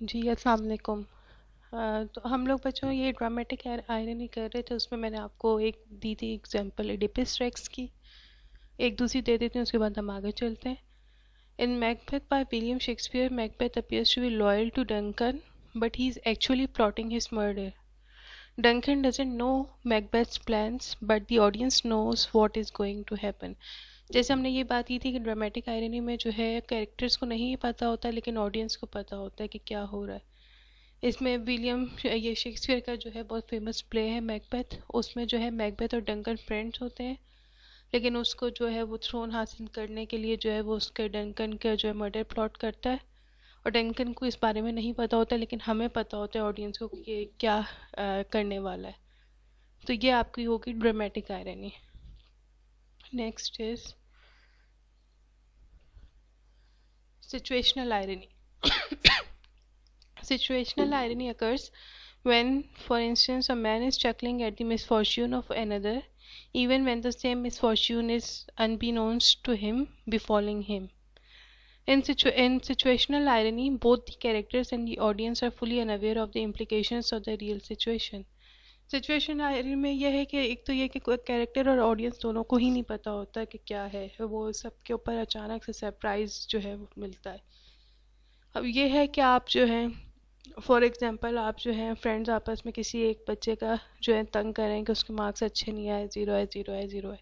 जी अस्सलाम वालेकुम। तो हम लोग बच्चों ये ड्रामेटिक आयरनी कर रहे थे, उसमें मैंने आपको एक दी थी एग्जांपल एडिपस रेक्स की। एक दूसरी दे देते हैं, उसके बाद हम आगे चलते हैं। इन Macbeth by William Shakespeare, Macbeth appears to be loyal to Duncan, but he is actually plotting his murder. Duncan doesn't know Macbeth's plans, but the audience knows what is going to happen. जैसे हमने ये बात की थी कि dramatic irony में जो है कैरेक्टर्स को नहीं पता होता, लेकिन ऑडियंस को पता होता है कि क्या हो रहा है। इसमें विलियम ये शेक्सपियर का जो है बहुत फेमस प्ले है मैकबेथ। उसमें जो है मैकबेथ और डंकन फ्रेंड्स होते हैं, लेकिन उसको जो है वो थ्रोन हासिल करने के लिए जो है वो उसके डंकन का जो है मर्डर प्लॉट करता है। और डंकन को इस बारे में नहीं पता होता, लेकिन हमें पता होता है ऑडियंस को कि ये क्या करने वाला है। तो ये आपकी होगी dramatic irony. Next is situational irony. Situational irony occurs when, for instance, a man is chuckling at the misfortune of another, even when the same misfortune is unbeknownst to him befalling him. In situational irony, both the characters and the audience are fully unaware of the implications of the real situation. Situation irony में यह है कि एक तो ये कि कोई character और ऑडियंस दोनों को ही नहीं पता होता कि क्या है, वो सबके ऊपर अचानक से सरप्राइज जो है वो मिलता है। अब ये है कि आप जो है फॉर एग्जांपल आप जो है फ्रेंड्स आपस में किसी एक बच्चे का जो है तंग करें कि उसके मार्क्स अच्छे नहीं आए, ज़ीरो है ज़ीरो है ज़ीरो है।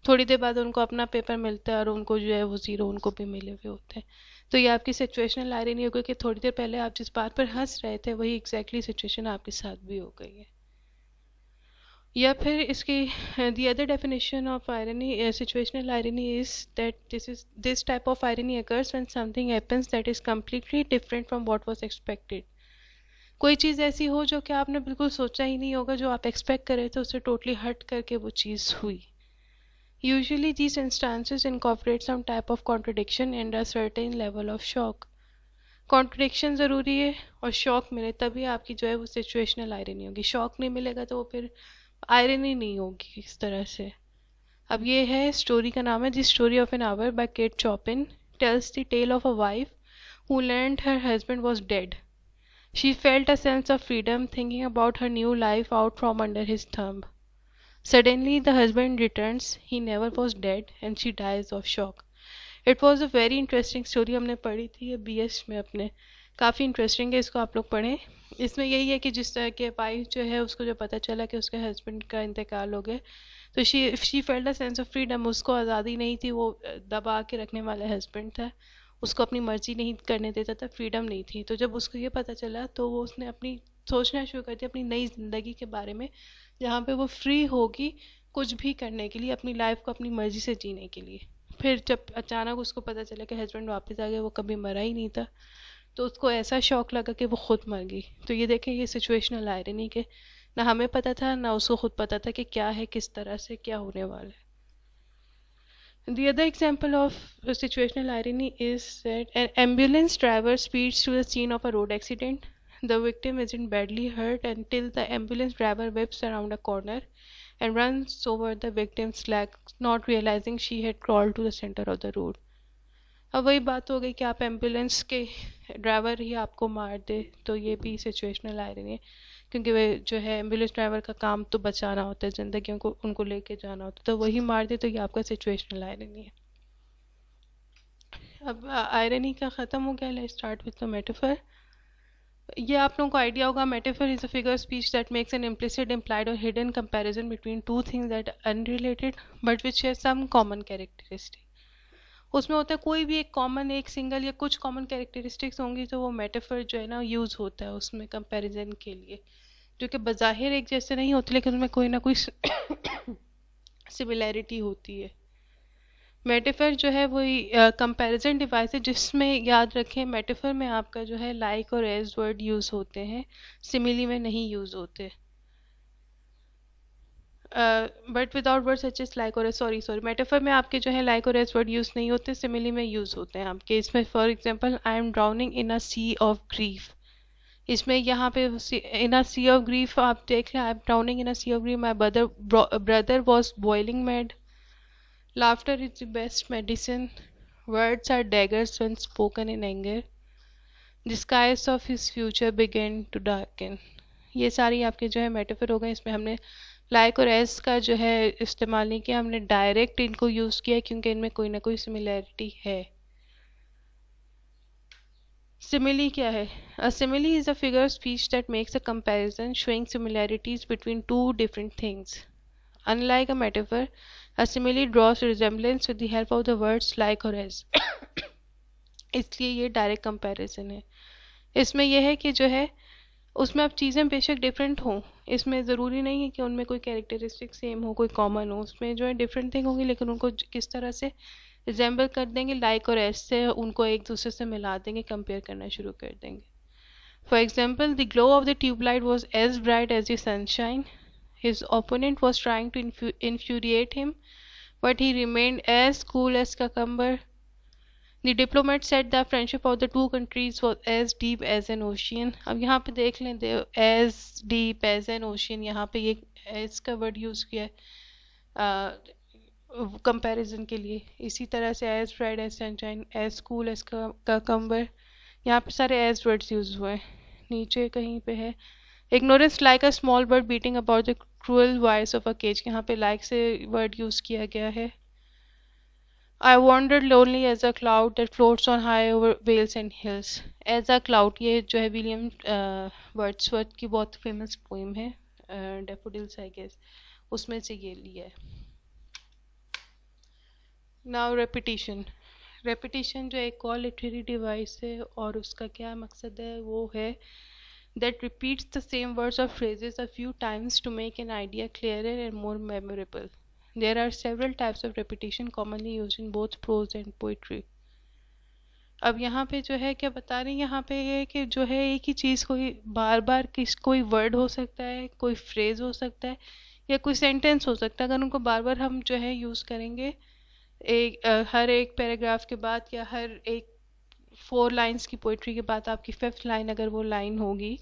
थोड़ी देर बाद उनको अपना पेपर मिलता है और उनको जो है वो ज़ीरो उनको भी मिले हुए होते हैं। तो ये आपकी सिचुएशनल आयरनी हो गई कि थोड़ी देर पहले आप जिस बात पर हंस रहे थे वही एग्जैक्टली सिचुएशन आपके साथ भी हो गई है। या फिर इसकी the other definition of irony, situational irony, is that this type of irony occurs when something happens that is completely different from what was expected. कोई चीज़ ऐसी हो जो कि आपने बिल्कुल सोचा ही नहीं होगा, जो आप एक्सपेक्ट कर रहे थे उससे टोटली हट करके वो चीज़ हुई। Usually these instances incorporate some type of contradiction and a certain level of shock. Contradiction ज़रूरी है और शॉक मिले तभी आपकी जो है वो सिचुएशनल आयरनी होगी। शॉक नहीं मिलेगा तो वो फिर आयरनी नहीं होगी इस तरह से। अब ये है स्टोरी का नाम है the story of an hour by Kate Chopin. Tells the tale of a wife who learned her husband was dead. She felt a sense of freedom thinking about her new life out from under his thumb. Suddenly the husband returns, he never was dead, and she dies of shock. It was a very interesting story, हमने पढ़ी थी ये BS में अपने। काफ़ी interesting है, इसको आप लोग पढ़ें। इसमें यही है कि जिस तरह के वाइफ जो है उसको जो पता चला कि उसके हस्बैंड का इंतकाल हो गया, तो she felt a sense of freedom. उसको आज़ादी नहीं थी, वो दबा के रखने वाला हस्बैंड था, उसको अपनी मर्जी नहीं करने देता था, फ्रीडम नहीं थी। तो जब उसको ये पता चला तो वो उसने अपनी सोचना शुरू कर दिया अपनी नई ज़िंदगी के बारे में, जहाँ पे वो फ्री होगी कुछ भी करने के लिए, अपनी लाइफ को अपनी मर्जी से जीने के लिए। फिर जब अचानक उसको पता चला कि हस्बैंड वापस आ गया, वो कभी मरा ही नहीं था, तो उसको ऐसा शौक लगा कि वो खुद मर गई। तो ये देखें, ये सिचुएशनल आयरनी के ना हमें पता था ना उसको खुद पता था कि क्या है, किस तरह से क्या होने वाला है। The other example of situational irony is that an ambulance driver speeds to the scene of a road accident. The victim isn't badly hurt until the ambulance driver whips around a corner and runs over the victim's leg, not realizing she had crawled to the center of the road. अब वही बात हो गई कि आप ambulance के driver ही आपको मार दे, तो ये भी सिचुएशनल आयरनी है, क्योंकि वे जो है एम्बुलेंस ड्राइवर का काम तो बचाना होता है, ज़िंदगियों को उनको लेके जाना होता है, तो वही मार दे तो ये आपका सिचुएशनल आयरनी है। अब आयरनी का ख़त्म हो गया, let's start with the metaphor. ये आप लोगों को आइडिया होगा, metaphor is a figure speech that makes an implicit, implied और hidden comparison between two things that unrelated but which have some common characteristic. उसमें होता है कोई भी एक कॉमन, एक सिंगल या कुछ कॉमन कैरेक्टरिस्टिक्स होंगी तो वो मेटाफर जो है ना यूज़ होता है उसमें कंपैरिजन के लिए, जो कि बज़ाहिर एक जैसे नहीं होते लेकिन उनमें कोई ना कोई सिमिलैरिटी होती है। मेटाफर जो है वही कंपैरिजन डिवाइस है, जिसमें याद रखें मेटाफर में आपका जो है लाइक और एज वर्ड यूज़ होते हैं, सिमिली में नहीं यूज़ होते। But without word such as like और सॉरी मेटाफर में आपके जो है लाइक और एज वर्ड यूज़ नहीं होते, सिमिली में यूज़ होते हैं आपके। इसमें for example I am drowning in a sea of grief, इसमें यहाँ पे इन अ सी ऑफ ग्रीफ आप देख लें, I am drowning in a sea of grief, my brother was boiling mad, laughter is the best medicine, words are daggers when spoken in anger, the skies of his future begin to darken. ये सारी आपके जो है metaphor हो गए। इसमें हमने like और एस का जो है इस्तेमाल नहीं किया, हमने डायरेक्ट इनको यूज़ किया क्योंकि इनमें कोई ना कोई सिमिलैरिटी है। सिमिली क्या है? A simile is a figure of speech that makes a comparison showing similarities between two different things. Unlike a metaphor, a simile draws resemblance with the help of the words like or as. इसलिए ये direct comparison है। इसमें यह है कि जो है उसमें अब चीज़ें बेशक डिफरेंट हों, इसमें ज़रूरी नहीं है कि उनमें कोई कैरेक्टरिस्टिक सेम हो, कोई कॉमन हो। उसमें जो है डिफरेंट थिंग होंगी लेकिन उनको किस तरह से रिजेंबल कर देंगे, लाइक और एस से उनको एक दूसरे से मिला देंगे, कंपेयर करना शुरू कर देंगे। For example, the glow of the tubelight was as bright as the sunshine. His opponent was trying to infuriate him, but he remained as cool as cucumber. The diplomat said the friendship of the two countries was as deep as an ocean. अब यहाँ पे देख लें, as deep as an ocean, यहाँ पे ये as का word use किया है कंपैरिजन के लिए। इसी तरह से as bright as sunshine, as cool as cucumber, यहाँ पे सारे as वर्ड्स यूज़ हुए हैं। नीचे कहीं पे है ignorance like a small bird beating about the cruel wires of a cage, यहाँ पे like से वर्ड यूज़ किया गया है। I wandered lonely as a cloud that floats on high over vales and hills. As a cloud, ये जो है William Wordsworth की बहुत फेमस पोइम है, डैफोडिल्स आई गेस, उसमें से ये लिया है। Now repetition. रेपिटेशन जो एक और लिटरेरी डिवाइस है और उसका क्या मकसद है, वो है that repeats the same words or phrases a few times to make an idea clearer and more memorable. There are several types of repetition commonly used in both prose and poetry. अब यहाँ पे जो है क्या बता रहे हैं, यहाँ पे है कि जो है एक ही चीज़ कोई बार बार कोई वर्ड हो सकता है, कोई फ्रेज हो सकता है, या कोई सेंटेंस हो सकता है। अगर उनको बार बार हम जो है यूज़ करेंगे हर एक पैराग्राफ के बाद या हर एक 4 लाइन्स की पोइट्री के बाद आपकी 5th लाइन अगर वो लाइन होगी,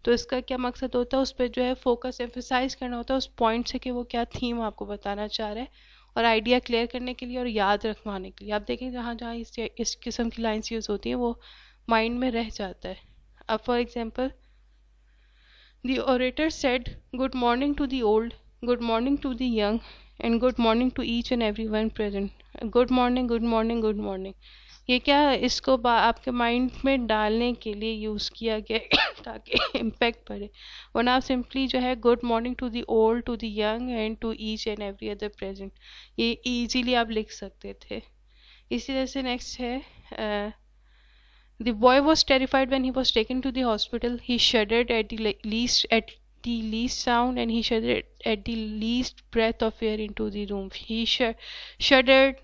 तो इसका क्या मकसद होता है, उस पर जो है फोकस एम्फेसाइज करना होता है उस पॉइंट से कि वो क्या थीम आपको बताना चाह रहा है, और आइडिया क्लियर करने के लिए और याद रखवाने के लिए। आप देखें जहाँ जहाँ इस किस्म की लाइन्स यूज़ होती हैं वो माइंड में रह जाता है। अब for example, the orator said good morning to the old, good morning to the young, and good morning to each and every one present. Good morning, good morning, good morning, ये क्या इसको आपके mind में डालने के लिए use किया गया ताकि इम्पेक्ट पड़े। वरना आप सिंपली जो है good morning to the old, to the young and to each and every other present, ये इजीली आप लिख सकते थे। इसी तरह से नेक्स्ट है the boy was terrified when he was taken to the hospital, he shuddered at the least sound, and he shuddered at the least breath of air into the room. He shuddered,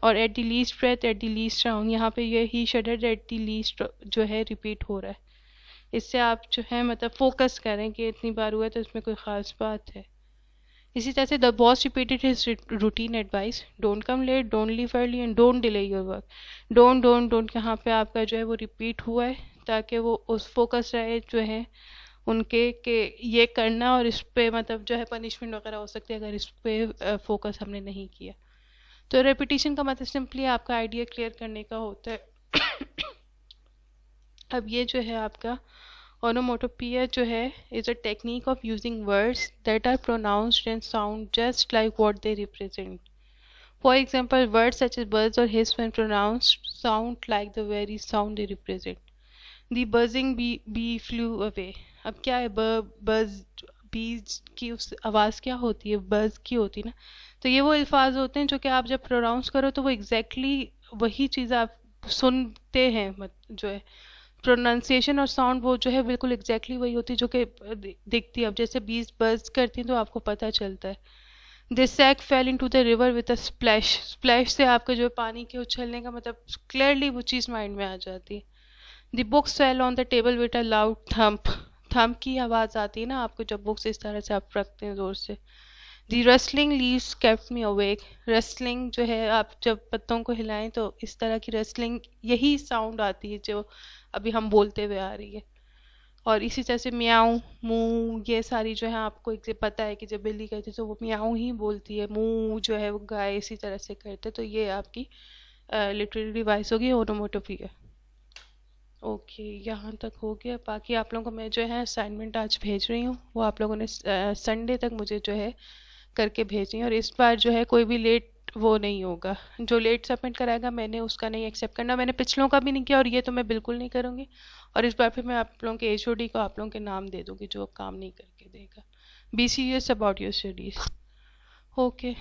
और at the least breath, at the least sound, यहाँ पे ये he shuddered at the least जो है repeat हो रहा है। इससे आप जो है मतलब फोकस करें कि इतनी बार हुआ है तो इसमें कोई ख़ास बात है। इसी तरह से the boss repeated his routine advice, don't come late, don't leave early, and don't delay your work. Don't यहाँ पे आपका जो है वो रिपीट हुआ है ताकि वो उस फोकस रहे जो है उनके के ये करना, और इस पे मतलब जो है पनिशमेंट वगैरह हो सकती है अगर इस पे फोकस हमने नहीं किया। तो रेपिटेशन का मतलब सिंपली आपका आइडिया क्लियर करने का होता है। अब ये जो है आपका ओनोमोटोपिया जो है is a technique of using words that are pronounced and sound just like what they represent. For example, words such as buzz और hiss when pronounced sound like the very sound they represent. The buzzing bee flew away. अब क्या है, बज बीज की उस आवाज़ क्या होती है, बज की होती है ना। तो ये वो अल्फाज होते हैं जो कि आप जब प्रोनाउंस करो तो वो वही चीज़ आप सुनते हैं, जो है प्रोनाउंसिएशन और साउंड वो जो है बिल्कुल वही होती है जो कि दिखती है। अब जैसे बीज बज करती हैं तो आपको पता चलता है। This sack fell into the river with a splash. Splash से आपका जो है पानी के उछलने का मतलब क्लियरली वो चीज़ माइंड में आ जाती है। The books fell on the table with a loud thump. Thump की आवाज़ आती है ना आपको जब बुक्स इस तरह से आप रखते हैं ज़ोर से। दी रस्लिंग लीव्स केप्ट मी अवेक। रस्लिंग जो है आप जब पत्तों को हिलाएं तो इस तरह की रस्लिंग, यही साउंड आती है जो अभी हम बोलते हुए आ रही है। और इसी तरह से म्याऊं, मुंह, ये सारी जो है आपको एक पता है कि जब बिल्ली कहती है तो वो म्याऊं ही बोलती है। मुंह जो है वो गाय इसी तरह से करते, तो ये आपकी लिटरेरी डिवाइस होगी ओनोमोटोपिया। ओके, यहाँ तक हो गया। बाकी आप लोगों को मैं जो है असाइनमेंट आज भेज रही हूँ, वो आप लोगों ने संडे तक मुझे जो है करके भेजनी है। और इस बार जो है कोई भी लेट वो नहीं होगा, जो लेट सबमिट कराएगा मैंने उसका नहीं एक्सेप्ट करना। मैंने पिछलों का भी नहीं किया और ये तो मैं बिल्कुल नहीं करूँगी। और इस बार फिर मैं आप लोगों के HOD को आप लोगों के नाम दे दूँगी जो काम नहीं करके देगा। Be serious about your studies. Okay,